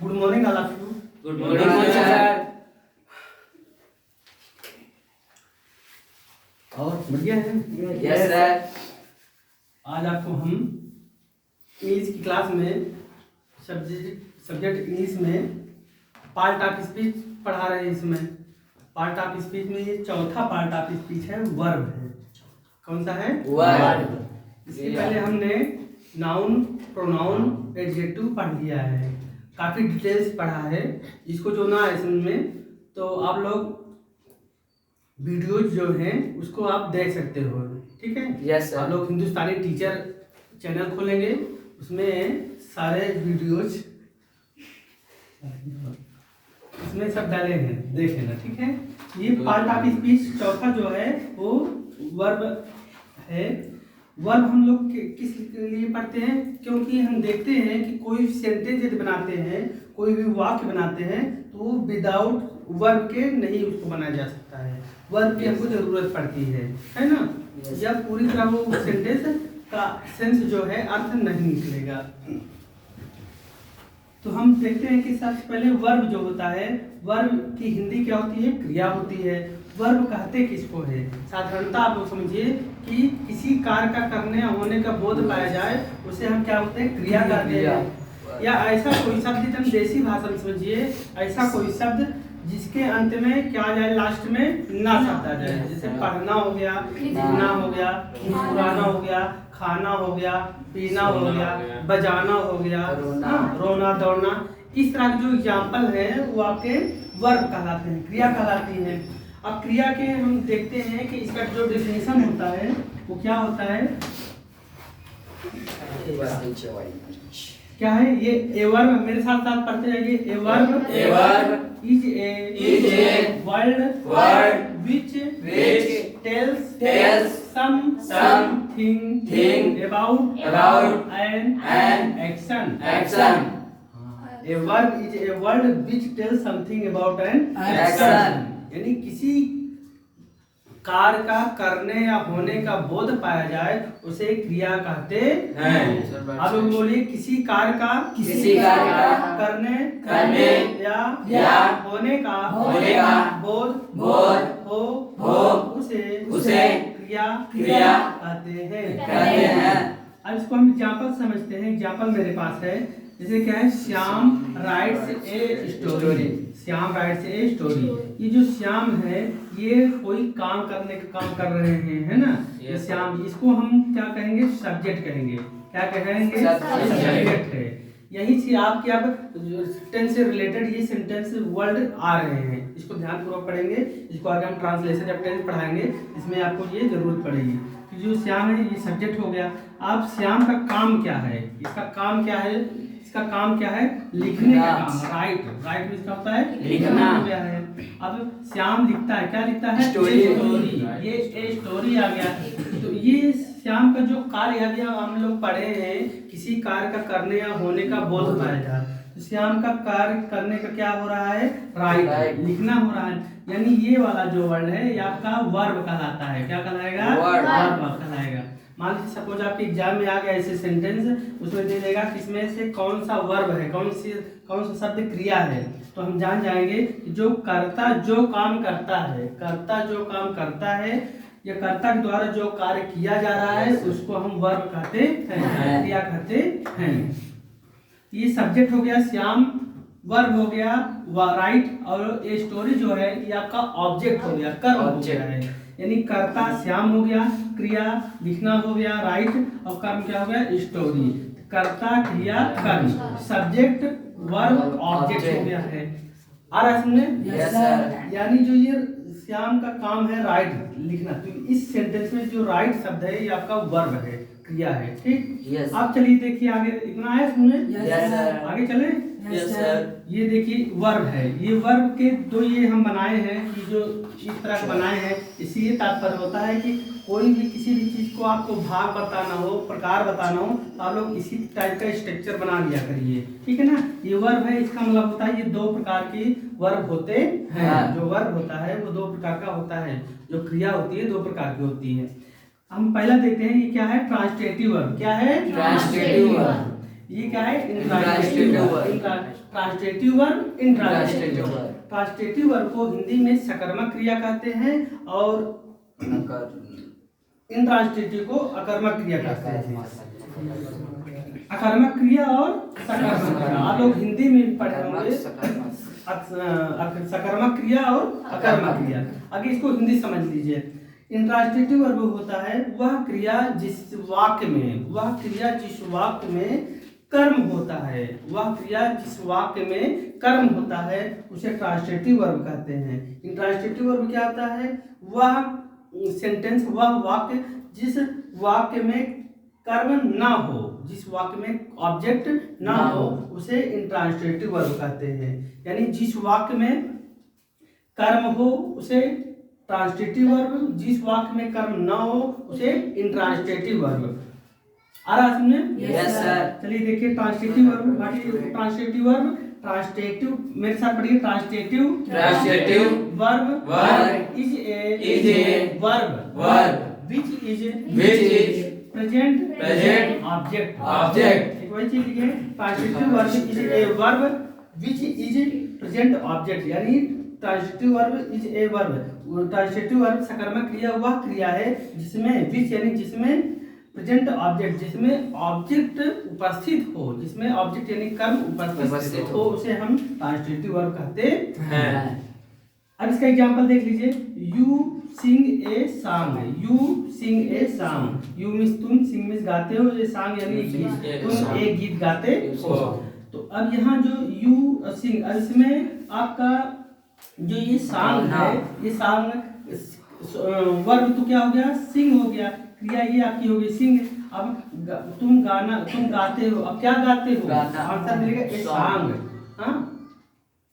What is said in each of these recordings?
Good morning all of you. Good morning sir. और बढ़िया है। Yes sir. आज आपको हम इंग्लिश की क्लास में सब्जेक्ट इंग्लिश में पार्ट ऑफ स्पीच पढ़ा रहे हैं। इसमें पार्ट ऑफ स्पीच में ये चौथा पार्ट ऑफ स्पीच है, वर्ब है। कौन सा है? वर्ब। इससे पहले हमने नाउन, प्रोनाउन, एडजेक्टिव पढ़ लिया है, काफ़ी डिटेल्स पढ़ा है। इसको जो ना है समझ में तो आप लोग वीडियोज जो हैं उसको आप देख सकते हो, ठीक है? Yes sir. आप लोग हिंदुस्तानी टीचर चैनल खोलेंगे, उसमें सारे वीडियोज इसमें सब डाले हैं, देख लेना, ठीक है? ये पार्ट ऑफ स्पीच चौथा जो है वो वर्ब है। वर्ब हम लोग किस लिए पढ़ते हैं? क्योंकि हम देखते हैं कि कोई सेंटेंस यदि बनाते हैं, कोई भी वाक्य बनाते हैं तो वो विदाउट वर्ब के नहीं उसको बनाया जा सकता है। वर्ब की हमको जरूरत पड़ती है ना? या पूरी तरह वो सेंटेंस का सेंस जो है अर्थ नहीं निकलेगा। तो हम देखते हैं कि सबसे पहले वर्ब जो होता है, वर्ब की हिंदी क्या होती है? क्रिया होती है। वर्ब कहते किसको है? साधारणतः आप लोग समझिए कि किसी कार्य का करने या होने का बोध पाया जाए उसे हम क्या बोलते हैं? क्रिया कहते हैं। या ऐसा कोई शब्द, एकदम देसी भाषा में समझिए, ऐसा कोई शब्द जिसके अंत में क्या आ जाए? लास्ट में ना शब्द आ जाए। जैसे पढ़ना हो गया, लिखना हो गया, मुस्कुराना हो गया, खाना हो गया, पीना हो गया, बजाना हो गया, रोना दौड़ना। इस तरह के जो एग्जाम्पल है वो आपके वर्ब कहलाते हैं, क्रिया कहलाती है। अब क्रिया के हम देखते हैं कि इसका जो डेफिनेशन होता है वो क्या होता है? क्या है ये? ए वर्ब, मेरे साथ साथ पढ़ते जाइए। A verb is a word which tells something about an action. A verb is a word which tells something about an action. यानी किसी कार्य का करने या होने का बोध पाया जाए उसे क्रिया कहते हैं। आप लोग बोलिए, किसी कार्य का करने या होने का बोध हो उसे क्रिया कहते हैं। अब इसको हम एग्जाम्पल समझते हैं। एग्जाम्पल मेरे पास है, जैसे क्या है? Shyam writes a story. Shyam writes a story. ये जो श्याम है ये कोई काम करने का काम कर रहे हैं, है ना? ये श्याम, इसको हम क्या कहेंगे? सब्जेक्ट कहेंगे। क्या कहेंगे? सब्जेक्ट है। यही से आपके अब सेंटेंस से रिलेटेड ये सेंटेंस वर्ड आ रहे हैं, इसको ध्यानपूर्वक पढ़ेंगे। इसको आगे हम ट्रांसलेशन ऑफ टेंस पढ़ाएंगे, इसमें आपको ये जरूरत पड़ेगी कि जो श्याम है ये सब्जेक्ट हो गया। अब श्याम का काम क्या है? इसका काम क्या है? इसका काम क्या है? लिखने का काम। राइट में इसका होता है लिखना हो गया है। अब श्याम लिखता है, क्या लिखता है? स्टोरी। ये ए स्टोरी आ गया। तो ये श्याम का जो कार्य यदि हम लोग पढ़े हैं, किसी कार्य का करने या होने का बोध पाया जाए तो श्याम का कार्य करने का क्या हो रहा है? राइट, लिखना हो रहा है। यानी ये वाला जो वर्ड है ये आपका वर्ब कहलाता है। क्या कहलाएगा? वर्ब कहलाएगा। मान लीजिए सपोज आपके एग्जाम में आ गया ऐसे सेंटेंस, उसमें दे देगा किसमें से कौन सा वर्ब है, कौन सा शब्द क्रिया है, तो हम जान जाएंगे कि जो कर्ता जो काम करता है, या कर्ता के द्वारा जो कार्य किया जा रहा है उसको हम वर्ब कहते हैं, क्रिया कहते हैं। ये सब्जेक्ट हो गया श्याम, वर्ब हो गया राइट, और ये स्टोरी जो है ये आपका ऑब्जेक्ट हो गया, कर्म हो गया है। यानी कर्ता श्याम हो गया, क्रिया लिखना हो गया राइट, और कर्म क्या हो गया? स्टोरी। कर्ता क्रिया कर्म, सब्जेक्ट वर्ब ऑब्जेक्ट हो गया है। आ रहा है समझे? यानी जो ये श्याम का काम है राइट लिखना, तो इस सेंटेंस में जो राइट शब्द है ये आपका वर्ब है, क्रिया है, ठीक? आप चलिए देखिए आगे, इतना आया समझे? आगे चले। ये देखिए वर्ब है, ये वर्ब के दो ये हम बनाए हैं कि जो इस तरह के बनाए हैं, इसी ये तात्पर्य होता है कि कोई भी किसी भी चीज को आपको भाग बताना हो, प्रकार बताना हो, तो आप लोग इसी टाइप का स्ट्रक्चर बना लिया करिए, ठीक है ना? ये वर्ब है, इसका मतलब होता है ये दो प्रकार की वर्ब होते हैं। जो वर्ब होता है वो दो प्रकार का होता है, जो क्रिया होती है दो प्रकार की होती है। हम पहला देखते हैं ये क्या है? Transitive verb. क्या है? Transitive verb. ये क्या है? Intransitive verb। Transitive verb, intransitive Intransitive verb. verb। Transitive verb को हिंदी में सकर्मक क्रिया कहते हैं और इंट्रांसटेटिव को अकर्मक क्रिया कहते हैं। अकर्मक क्रिया और सकर्मक क्रिया आप लोग हिंदी में भी पढ़े होंगे, सकर्मक क्रिया और अकर्मक क्रिया। आगे इसको हिंदी समझ लीजिए। इंट्रांसटेटिव वर्ब होता है वह क्रिया जिस वाक्य में कर्म होता है, वह क्रिया जिस वाक्य में कर्म होता है उसे ट्रांसटेटिव वर्ब कहते हैं। इंट्रांसटेटिव वर्ब क्या होता है? वह सेंटेंस, वह वाक्य जिस वाक्य में कर्म ना हो, जिस वाक्य में ऑब्जेक्ट ना हो उसे इंट्रांसटेटिव वर्ब कहते हैं। यानी जिस वाक्य में कर्म हो उसे ट्रांसटेटिव वर्ब, जिस वाक्य में कर्म ना हो उसे इंट्रांसटेटिव वर्ब। आ रहा समझे? Yes sir. चलिए देखिए ट्रांसटेटिव वर्ब। ट्रांसटेटिव वर्ब, ट्रांसटेटिव मेरे साथ पढ़िए। Transitive verb is a verb which is present object. एक वही चीज लिखे, transitive verb is a verb which is present object. यानी transitive verb is a verb, transitive verb सकर्मक क्रिया वह क्रिया है जिसमें विच यानी जिसमें प्रेजेंट ऑब्जेक्ट, जिसमें ऑब्जेक्ट उपस्थित हो, जिसमें ऑब्जेक्ट यानी कर्म उपस्थित हो उसे हम ट्रांसटेटिव वर्ब कहते हैं। अब इसका एग्जांपल देख लीजिए। You sing a song, you sing a song. You means तुम, सिंग मींस गाते हो, ये सॉन्ग यानी तुम एक गीत गाते हो। तो अब यहाँ जो यू सिंग, अब इसमें आपका जो ये सॉन्ग है, ये सॉन्ग वर्ब तो क्या हो गया? सिंग हो गया। क्रिया ये आपकी हो गई सिंग। अब तुम गाते हो। अब क्या गाते हो? आंसर मिलेगा ए सॉन्ग। हाँ,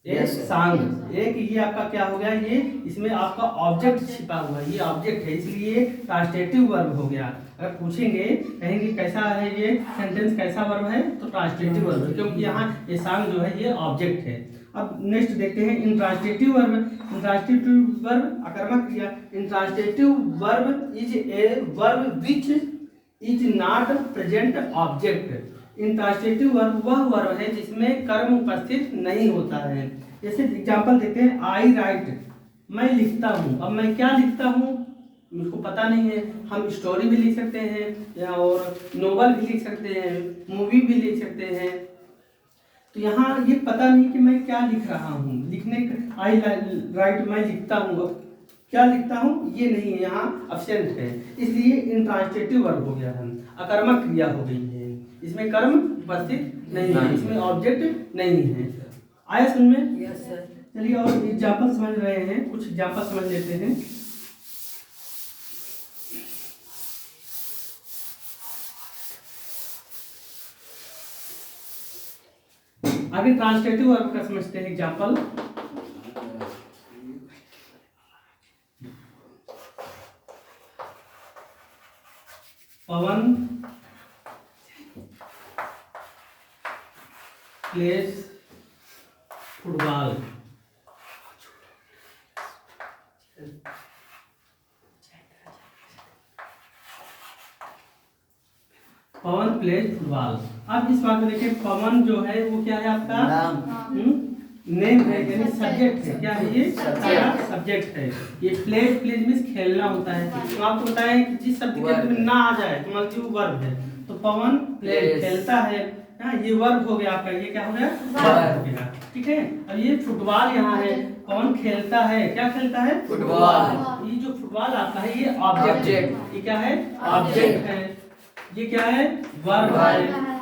एक सॉन्ग। एक ये आपका क्या हो गया? ये इसमें आपका ऑब्जेक्ट छिपा हुआ है, ये ऑब्जेक्ट है, इसलिए ट्रांसटेटिव वर्ब हो गया। अगर पूछेंगे कहेंगे कैसा है ये सेंटेंस, कैसा वर्ब है, तो ट्रांसटेटिव वर्ब है, क्योंकि यहाँ ये सॉन्ग जो है ये ऑब्जेक्ट है। अब नेक्स्ट देखते हैं इंट्रांसटेटिव वर्ब। इंट्रांसटेटिव वर्ब अकर्मक क्रिया। Intransitive verb is a verb which is not present object. Intransitive verb वह वर्ब है जिसमें कर्म उपस्थित नहीं होता है। जैसे एग्जांपल देते हैं, आई राइट, मैं लिखता हूँ। अब मैं क्या लिखता हूँ मुझको पता नहीं है। हम स्टोरी भी लिख सकते हैं और नोवेल भी लिख सकते हैं, मूवी भी लिख सकते हैं। तो यहाँ ये पता नहीं कि मैं क्या लिख रहा हूँ। लिखने आई राइट, मैं लिखता हूँ, क्या लिखता हूँ ये नहीं है, यहाँ अब्सेंट है, इसलिए इंट्रांसटेटिव वर्ब हो गया। हम अकर्मक क्रिया हो गई है, इसमें कर्म उपस्थित नहीं है, इसमें ऑब्जेक्ट नहीं है। आया समझ में? Yes sir. चलिए और एग्जाम्पल समझ रहे हैं, कुछ एग्जाम्पल समझ लेते हैं। आगे ट्रांसटेटिव वर्ब का समझते हैं एग्जाम्पल। पवन प्लेस फुटबॉल। पवन प्लेज फुटबॉल। अब इस बात में देखिए, पवन जो है वो क्या है आपका नेम है, यानी सब्जेक्ट है। क्या है ये? सब्जेक्ट है। ये प्लेज, प्लेज मींस खेलना होता है। तो आपको बताएं कि जिस शब्द के में ना आ जाए तो मान लीजिए वो वर्ब है, तो पवन प्लेज खेलता है, ये वर्ब हो गया आपका। ये क्या हो गया? वर्ब हो गया। ठीक है। अब ये फुटबॉल यहाँ है, पवन खेलता है, क्या खेलता है? फुटबॉल। ये जो फुटबॉल आपका है ये ऑब्जेक्ट, ये क्या है? ऑब्जेक्ट है। ये क्या है? वर्ब है।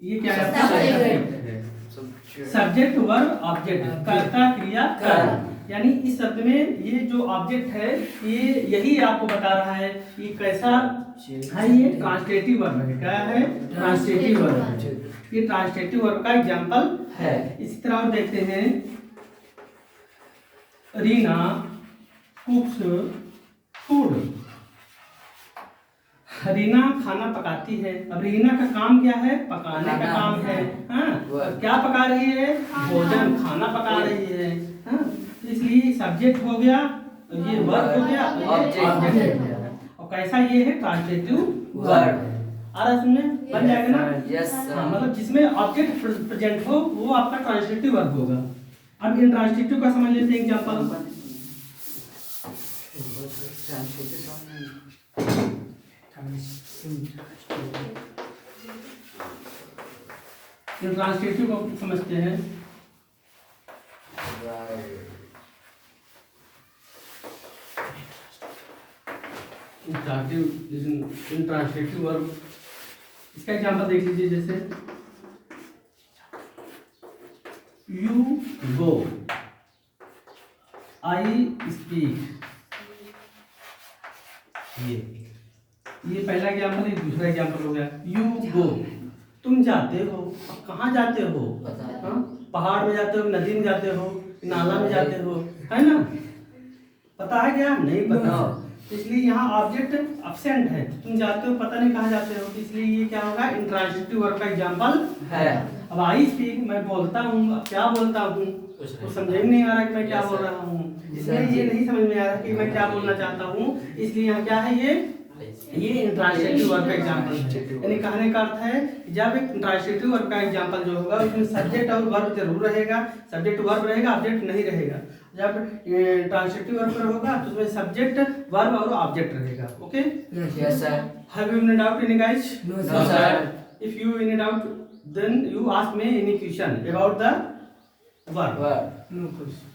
ये क्या है? सब्जेक्ट है। सब्जेक्ट वर्ब ऑब्जेक्ट, कर्ता क्रिया कर्म। यानी इस शब्द में ये जो ऑब्जेक्ट है ये यही आपको बता रहा है कि कैसा है। ये ट्रांसटेटिव वर्ब है। क्या है? ट्रांसटेटिव वर्ब है। ये ट्रांसटेटिव वर्ब का एग्जांपल है। इसी तरह और देखते हैं, रीना कुक्स फूड। रीना खाना पकाती है। अब रीना का काम क्या है? पकाने का काम है। हाँ, क्या पका रही है? भोजन, खाना पका रही है। हाँ, इसलिए सब्जेक्ट हो गया, ये वर्ब हो गया, ऑब्जेक्ट हो गया। और कैसा ये है? Transitive verb. आ रहा है समझ बन जाएगा ना। यस हाँ, सर। मतलब जिसमें ऑब्जेक्ट प्रेजेंट हो वो आपका ट्रांसलेटिव वर्ब होगा। अब इंट्रांसलेटिव का समझ लेते हैं एग्जांपल। इंट्रांसलेटिव को समझते हैं। इंट्रांसलेटिव वर्ब, इसका एग्जांपल देख लीजिए, जैसे यू गो, आई स्पीक। ये पहला एग्जांपल है, दूसरा एग्जांपल हो गया यू गो, तुम जाते हो। अब कहाँ जाते हो? हाँ? पहाड़ में जाते हो, नदी में जाते हो, नाला में जाते हो, है ना? पता है क्या? नहीं पता। इसलिए यहाँ ऑब्जेक्ट एब्सेंट है, तुम जाते हो, पता नहीं कहाँ जाते हो, इसलिए ये क्या होगा? इंट्रांसिटिव वर्ब का एग्जांपल है। अब आई स्पीक, मैं बोलता हूँ। अब क्या बोलता हूँ तो समझ में नहीं आ रहा कि मैं क्या बोल रहा हूँ, इसलिए ये नहीं समझ में आ रहा कि मैं क्या बोलना चाहता हूँ, इसलिए यहाँ क्या है? ये इंट्रांसिटिव वर्ब का एग्जांपल है। यानी कहने का अर्थ है जब एक इंट्रांसिटिव वर्ब का एग्जांपल जो होगा उसमें सब्जेक्ट और वर्ब जरूर रहेगा, सब्जेक्ट वर्ब रहेगा, ऑब्जेक्ट नहीं रहेगा। जब ट्रांसिटिव वर्ब पर होगा तो उसमें सब्जेक्ट वर्ब और ऑब्जेक्ट रहेगा। Okay, yes sir. Have you any doubt in guys? No sir. If you any doubt then you ask me any question about the verb. No question.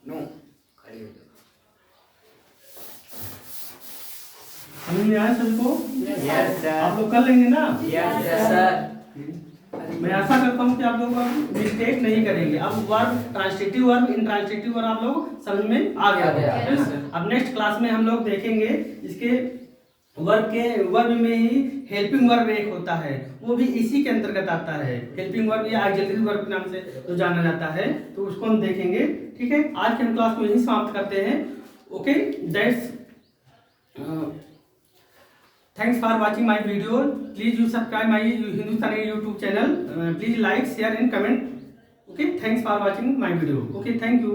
No. समझ में आया सबको? Yes sir. आप लोग कर लेंगे ना? Yes sir. मैं आशा करता हूँ कि आप लोग अब मिस्टेक नहीं करेंगे। अब वर्ब, ट्रांसलेटिव वर्ब, इंट्रांसलेटिव वर्ब आप लोग समझ में आ गया होगा, है ना? अब नेक्स्ट क्लास में हम लोग देखेंगे इसके वर्ब में ही हेल्पिंग वर्ब एक होता है, वो भी इसी के अंतर्गत आता है। हेल्पिंग वर्ब या ऑक्सिलरी वर्ब के नाम से जो जाना जाता है, तो उसको हम देखेंगे। ठीक है, आज के हम क्लास को यहीं समाप्त करते हैं। Okay, that's thanks for watching my video. Please you subscribe my Hindustani YouTube channel. Please like, share and comment. Okay, thanks for watching my video. Okay, thank you.